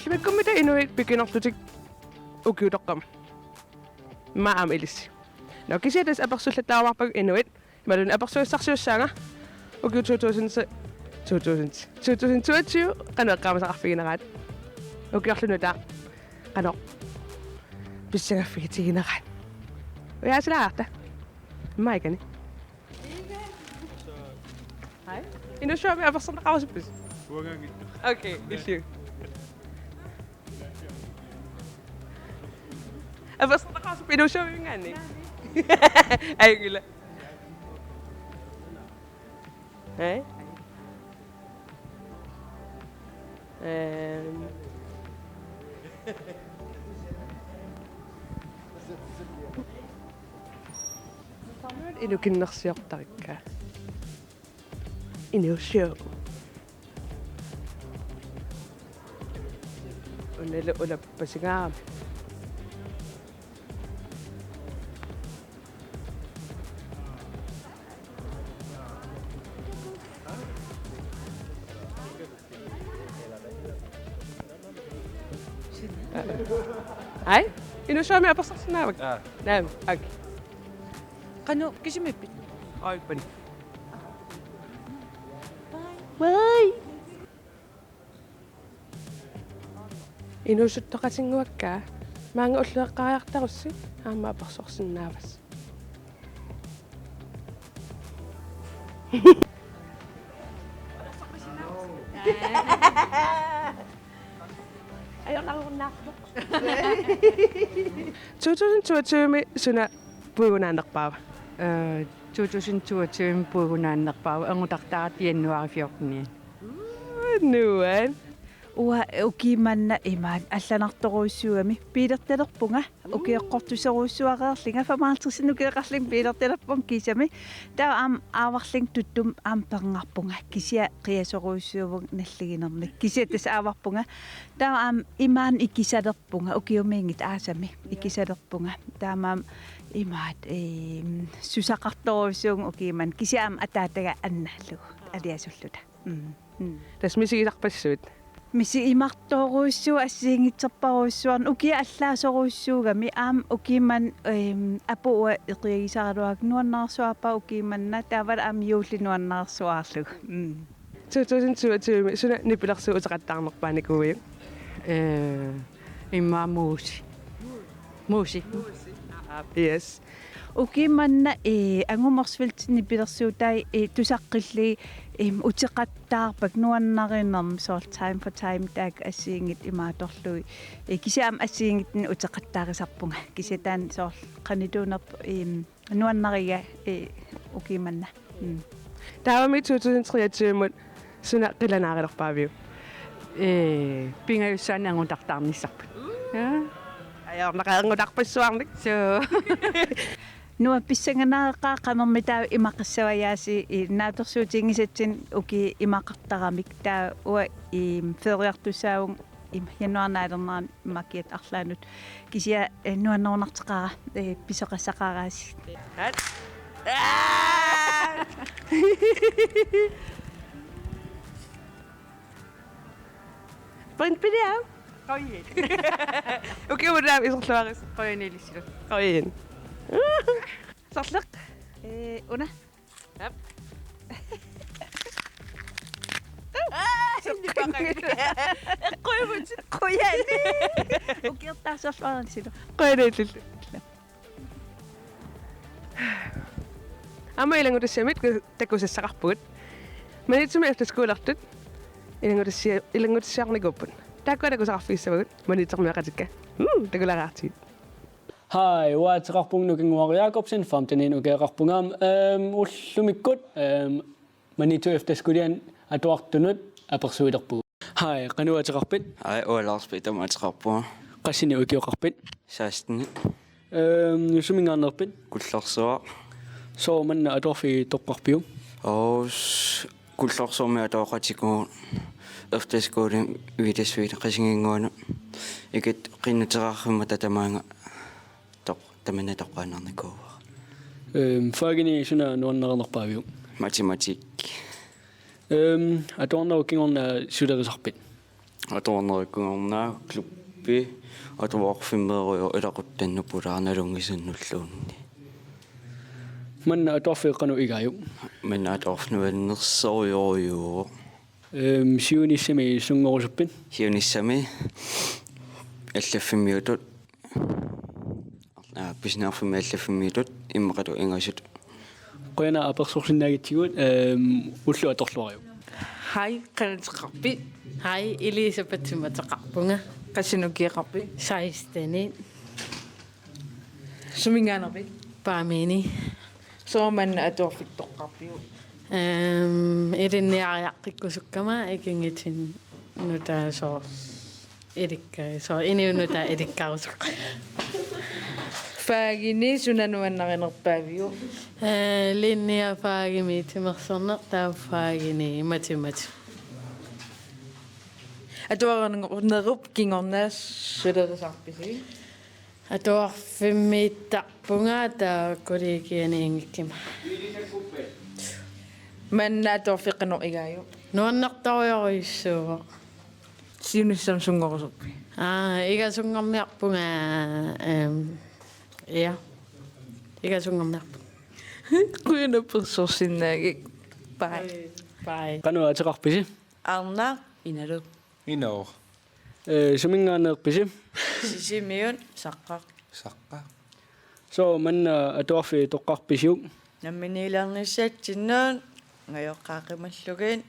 Kisimakkum mitä inuit pikinortutik ukiutoqqam. Maam ilissi. No kisiades apersullataawarpag inuit. Malun apersuissarsiussaanga. Ukiu 2022 qaneqqaamasaqarfigineraat. Ukiorlunuta qanoq. Bissangaffigitiginarat. Uyaasilaarta. Maikani. Hej. Inu showmi apersullaqarusippis. Okay, illu. Apersullaqarusippi inu showmi ngani. Ai kyllä. Hej. Inu kinnersiortarikkaa. Inu show. Unele ulappasigaam. Hai? Inu show mi apersullanaavak. Naam, ak. Qanu kisimappit. Aipani. Bye. Inu suttaqatinguakkaa. Maanga ulleqqaariartarussi aamma apersorsinnaavas. Ayonarunnaartuq. 2022 suna puigunaannerpaava. 2022 puugunaannerpaavu angutartarat Januari 14. Nuan. Uа укиманна имаат алланарторуйссугами пилерталерпунга укиэққортусеруйссуареерлинга фамаалтерсину килеқарлин пилерталерпун кисами таа аам ааварлин туттум аам пернгарпунга кисиа қиасоруйссуувг наллигинерник кисиатас ааварпунга таа аам имаан икисалерпунга укиумиингит аасами икисалерпунга таамаам имаат сусақарторуйссуун укиман кисиаам атаатага аннааллугу алиасуллута Tasmisigisarpassuut. Misi imartoruissu assiingitserparuissuarn ukia allaasoruissuugami aam ukiman apua iqiagisaraluak nuannarsuarpa ukimanna taavara aam juullinuannarsuarlug 2022 suna nipilersu utaqattaarnerpaanikuuyu. Imma muusi Yes. ukimanna angumorsviltini pilersuutai tusaqqilli utiqattaarpak nuannarinerm soort time for time tag assiingit imaatorlui kisiam assiingitni utiqattaarisarpunga kisitaan soort qanituunerp nuannariga ukimanna Taavami 2023 suna qilanaarilerpaaviu. pingayussaani angutartaarnissarput Ayornaqaangutarpassuarnik. so Nua pissanganaaqa qamermitaa imaqassavayaasi naatorsuutingisatsin uki imaqartaramik taa ua feriartussaavun januarnaalernaam makiat arlaanut kisia nuannornarteqara pisoqassaqaraasi Prinpidiau. qoyin Okay, udaam isorluaris. qoyanilissu Qoyin. Sarleq. una Yep. qoyvut qoyani ukiartaassorluaransilu Qoyaniillu. Amma ilangudassamit takusassaqarpugut. Manitsumi efterskuulertut. Ilangudassiarniguppun. Taakkuatakusaqarfiissavagut manitsermiaqatikka. Takularaartiit. Hi, waataqarpung nukinguar Jakobsen famtanin ukeaqarpungaam ullumikkut manitu efterskulian atuartunut apersuilerpugu. Hi, qanuataqarpit. Ai ualaarspit amaataqarpua qassini ukiuqarpit. saastni Nusumingaarnerpit. kullersuaq Soomanna atorfi toqqarpiu. kullersuumi atoqatikuun efterskuulin viidasviit qasinginguana ikit qinnuterarrumma tatamaanga tamana toqqaanarnikuuva Fagini suna nuannarenerpaaviu. matematik Atorna ukingorna sulerisarpit. аторнериккунгорнаа клуппи атуарфиммеерио илақуттаннуппулаарналунгисуннуллуунни манна атоффеэккану игаю манна аторфнуаннерсориориуо сиунissami сунгорусуппин сиуниссами аллаффиммиутут писнаарфимми аллаффиммиутут иммақату ингасут qoyana apersorsinnaagitsigут уллу аторлуариу Hej, Kanataqarpi. Hej, Elisabeth Timataqarpunga. Qasinukkiaqarpi. 16 Sumingaanarpi. Paamini. Soomanna atuorfittoqqarpiu. Irinniariaqqikkusukkama ikingitin nuta so erikka so iniunuta erikkausuk. Faagini sunanuannarinerpaaviu. Linnia faagimi timersorneq taa faagini matemati. Atuarnernerup kingornaas sulerisarpisi. Atuarfimmiittaqpunga taa kollegiani ingikkima. Manna atuorfiqqanor igaayu. Nuannertoriorisuuva. Siunissam sungorusuppi. Igasungerniarpunga ja. Igasungerniarpunga. Quyanapersorsinnaagik. Pai. Bye. qanu ateqarpisi Arna inalu. Inor. sumingaaneerpisi Sisimiun saqqaq. Saqqa. so manna atuarfi toqqarpisiuk Namminiilarnissaatsinnuun ngajoqqaaqimallugin.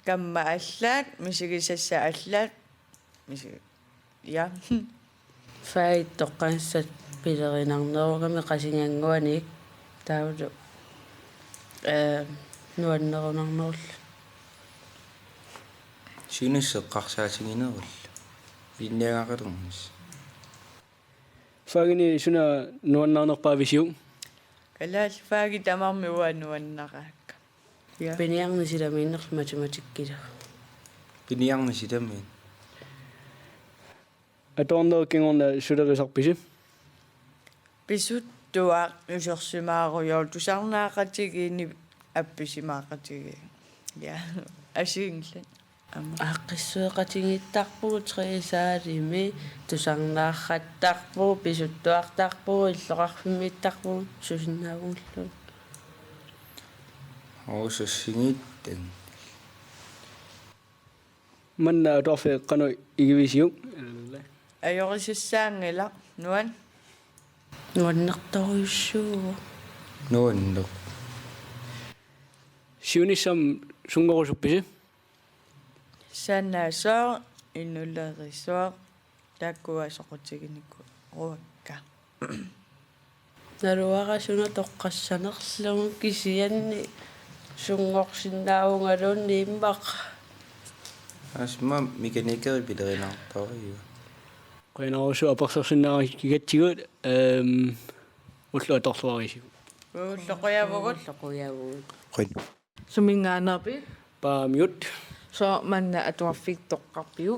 Kamma allaat misigisassa allaat misi ja. Fai toqanssat pilerinarnerugami qasinganguanik taulu nuannerunarnerul Siunisseqqarsaatiginerull. Inniagaaqalernis. faagini suna nuannаарnerpaavisiuk Kalaal faagi tamarmi uanuannaqaakka. Ja. piniarnisilaminner matematikkila Piniarni sitammin. atornerkingorna sulerisarpisi Pisut tuaq usersimaarujool tusarnaaqatigiini appisimaaqatigi. Ja. Asinglan. aqissueqatingiittarpugu triisaalimi tusarnaarrattarpugu pisuttuartarpugu illoqarfimmiittarpugu susinnaaguullu Osassingitten. manna atuarfi qanu igivisiuk Ajorisissaangila nuan nuannertoruissuugu Nuanno. siunissam sungorusuppisi sannaasoo inullerisuaq taakkuasoqutiginikku ruakka. naluaqasuna toqqassanerlugu kisianni sungorsinnaaungalunni immaq Asma mekanikeri pilerinartoriu. qoyanarusu apersorsinnaagitsigут уллу аторлуарисиу Ulloqiavugut loquyavugut Qin. sumingaanarpi paamiut so manna atuarfiktoqqarpiu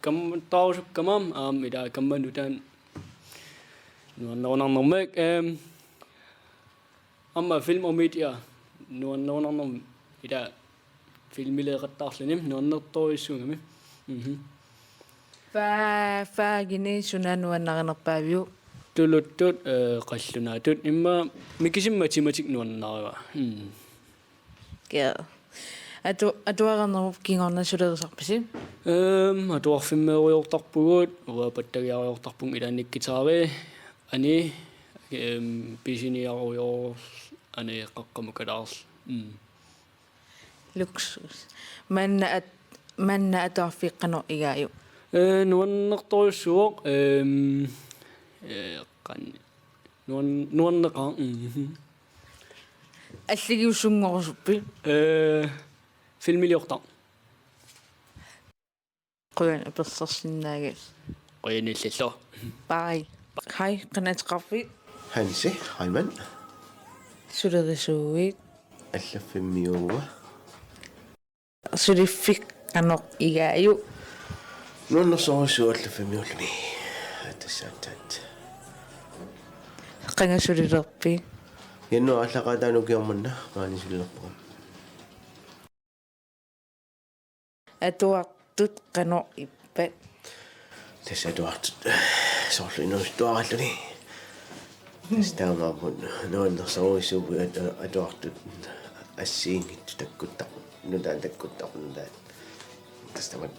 kam tausukkamam ida kammanutan nuannarunarnermek amma film omitia nuannarunarner ida filmileeqattaarlunim nuannertorissuungami faagini sunanuannarinerpaaviu tuluttut qallunaatut imma mikisim matematik nuannariva ja atuarnerrup kingorna sulerisarpisi atuarfimmeeriortarpugut uapattagiariortarpung ilaannikkitaari ani pisiniaruyor ani qaqqamukalaars luksus manna atuarfiqqanor igaayu nuannertorissuoq qan nuanneqa аллигиуссунгорусуппи filmiliortar quyan apersorsinnaagas qoyanillallo bye hi qanatqarfi Hansi, Heimann, sulerisuuit Allafimmiuwa, sulifiqqanor igaayu Nuannersorussuu allafimmiulluni, Atassaattat, qangasulillerpi Yanno allaqatanukiarmanna maanisillorpua. Atuartut qanoq ippat. Tasatuartut sorluinustuaralluni. Tastaamaapun nuannersaruissuupi atuartut assiingit takkuttaq nutaan takkuttaquntaat. Tastamat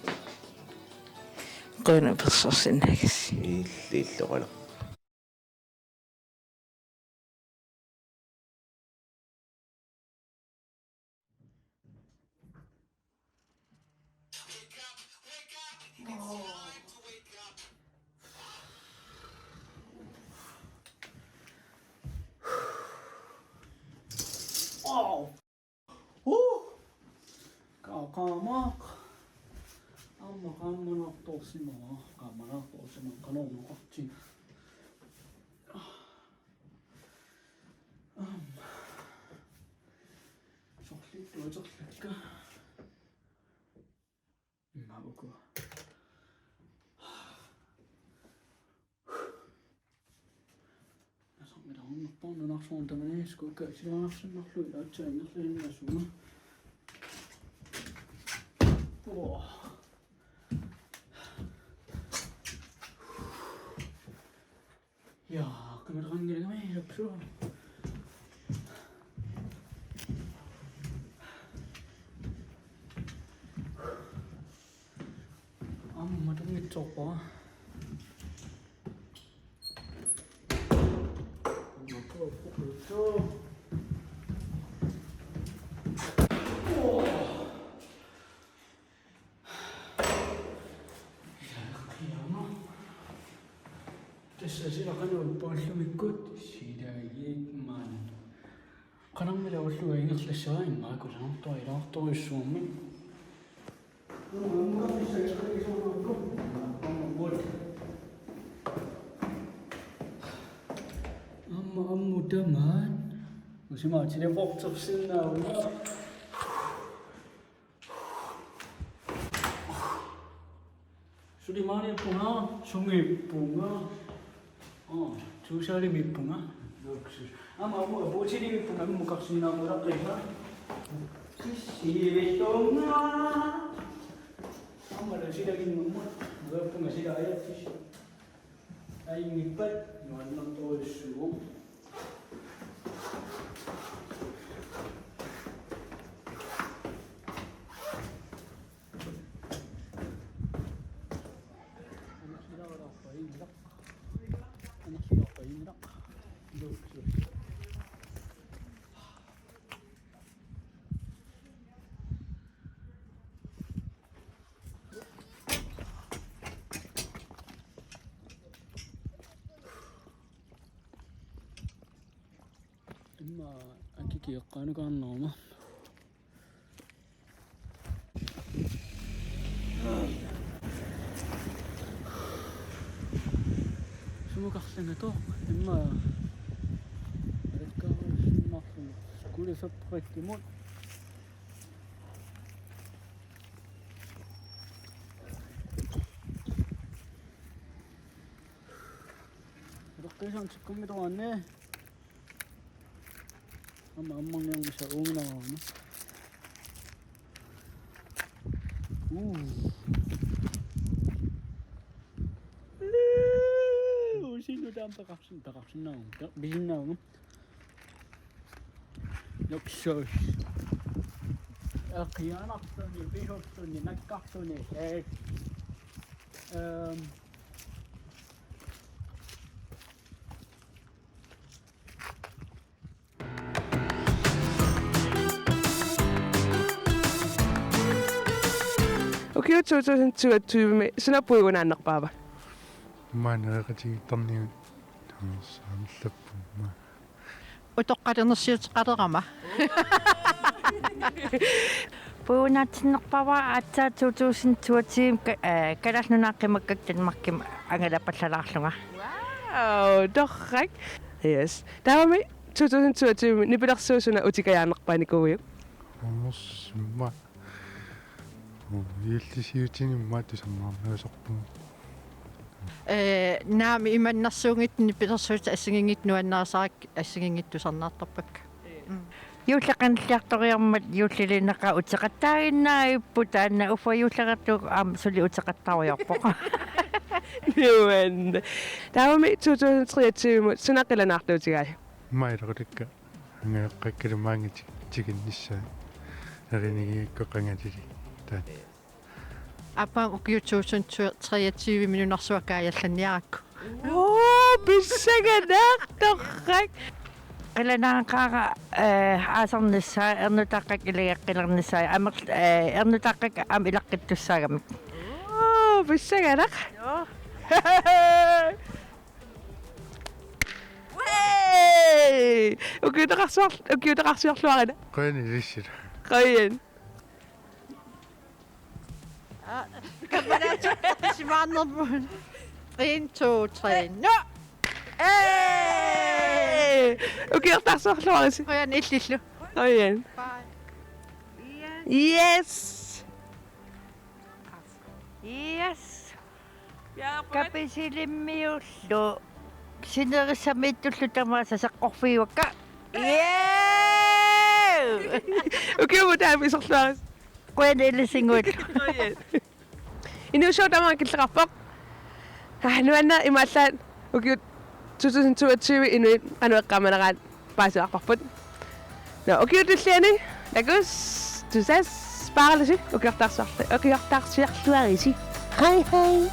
Qoyana ipersarsinnagassi. illoqala. Kaamak. Amma kammanaqtorsimaa. Kammanaqtorsimaa qanornoqarti. Sorlittuaterlakka. Immavuku. Narsuuntamani skukkaasilaarsinnarlu ilaatsaingerliinnassuma. Ja, kamerangilagami lapsu. Amma tungitsoqa. Tässä sillä kanalla pallumikkut siitä jäämään. Kanan mitä olisi englantilaisaa immaa, kun se on toissuommen. Ammu tämän. Kun se maat sinne voksapsin näyllä. Sulimaani punga, sungi punga. 주사리 미풍아. 아마 뭐 보치리 미풍아 무각시나 뭐라그래나. 시리똥아. 아마를 시작인 뭐 뭐풍아 시작이야. 아이 밑밭 완전 또수. imma akiki yaqqanukaan nooma sumukarlanato imma alakkaarussinnaarlu kulisapperittimut 이렇게 지금미도 왔네. 아마 안 먹는 게 오미 나오네. 오신도 담다 값은 나오네. 미진 나오네. 역시. 기안학선이 비숍선이 낙각선이 Okay, 2022 sinapuigun annaqpaava. Maanaaqati tarniut saamillappu. Utoqqalernersiuteqalerama. Puunaatinnerpava atsa 2022 kalalnunaaqqimakkak tanmarkim angalapallalaarlunga. Wow, torrak. Yes. Taami 2022 nipilersuusuna utikayaannerpaanikuuyu. Omorsimma. Iillisiutini maatu sammaarnaasorpu. Naami imannarsuungitni pilersuut assingingit nuannaasarак assingingittusarnaartarpak. Юуллақанлиарториармат юуллилинеқа утеқаттаагиннаагиппут таанна уфа юуллақартук сули утеқаттаруйарпоқ. Jamen, der var med 2023 mod Søndergællanartøvtigaj. Mailaqulakka angaqqakkalumaangiti tiginnissa erinigiikkoqangatili taat. Apang ukiu 2023 minunarsuakaajallanniarakku. Bissaganartorrak. Qilanaanqaaqa aasarnissaa ernutaqqak ilaqqilernissаа amert ernutaqqak am ilaqqittussaagamik. Bissaganaq. Ukiutaqarsuarluarina. Qoyani lissila. Qoyen. Simaarnerpun. 1 2 3. No. Ukiutaqarsuarluarisi. Qoyan illillu. Qoyen. Yes. Yes. Kapisilimmiullu sinerissamittullu tamaasa saqqorfiuakka. Yeah! Ukiutaqarsuarluarisi. Qoyan illisinguut. Qoyen. Inuussuutamaan killaqarpoq. Nuanna imallaan ukiut 2022 inuit qanueqqamanaqaat paasuaqarput. No ukiutulliani takus tusas paarlasi ukiortarsuarluarisi. Hej hej.